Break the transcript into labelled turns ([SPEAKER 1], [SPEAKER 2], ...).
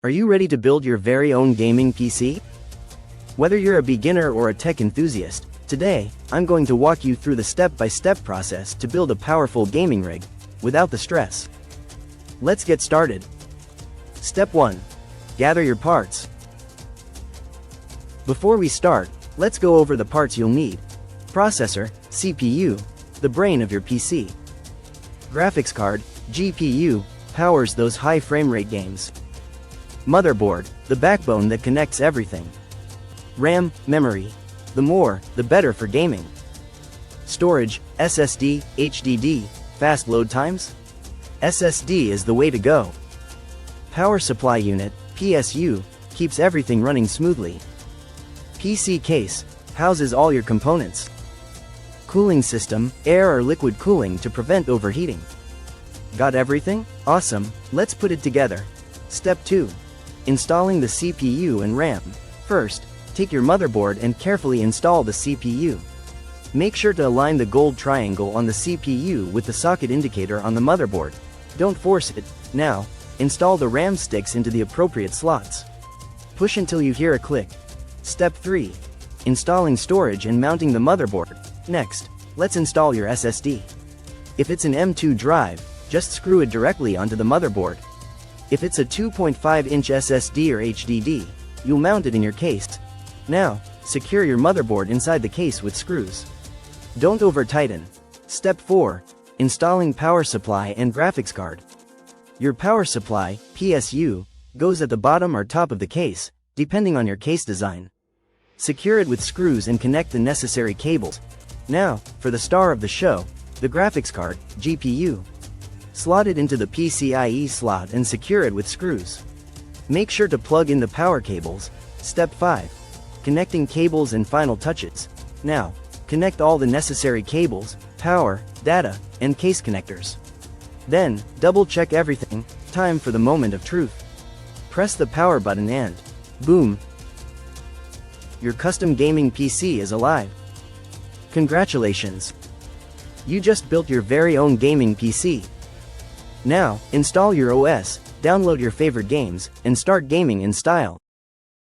[SPEAKER 1] Are you ready to build your very own gaming PC? Whether you're a beginner or a tech enthusiast, today, I'm going to walk you through the step-by-step process to build a powerful gaming rig, without the stress. Let's get started. Step 1. Gather your parts. Before we start, let's go over the parts you'll need. Processor, CPU, the brain of your PC. Graphics card, GPU, powers those high frame rate games. Motherboard, the backbone that connects everything. RAM, memory. The more, the better for gaming. Storage, SSD, HDD, fast load times? SSD is the way to go. Power supply unit, PSU, keeps everything running smoothly. PC case, houses all your components. Cooling system, air or liquid cooling to prevent overheating. Got everything? Awesome, let's put it together. Step 2. Installing the CPU and RAM. First, take your motherboard and carefully install the CPU. Make sure to align the gold triangle on the CPU with the socket indicator on the motherboard. Don't force it. Now, install the RAM sticks into the appropriate slots. Push until you hear a click. Step 3. Installing storage and mounting the motherboard. Next, let's install your SSD. If it's an M2 drive, just screw it directly onto the motherboard. If it's a 2.5-inch SSD or HDD, you'll mount it in your case. Now, secure your motherboard inside the case with screws. Don't over-tighten. Step 4. Installing power supply and graphics card. Your power supply, PSU, goes at the bottom or top of the case, depending on your case design. Secure it with screws and connect the necessary cables. Now, for the star of the show, the graphics card, GPU. Slot it into the PCIe slot and secure it with screws. Make sure to plug in the power cables. Step 5. Connecting cables and final touches. Now, connect all the necessary cables, power, data, and case connectors. Then, double-check everything. Time for the moment of truth. Press the power button and, boom! Your custom gaming PC is alive. Congratulations! You just built your very own gaming PC. Now, install your OS, download your favorite games, and start gaming in style.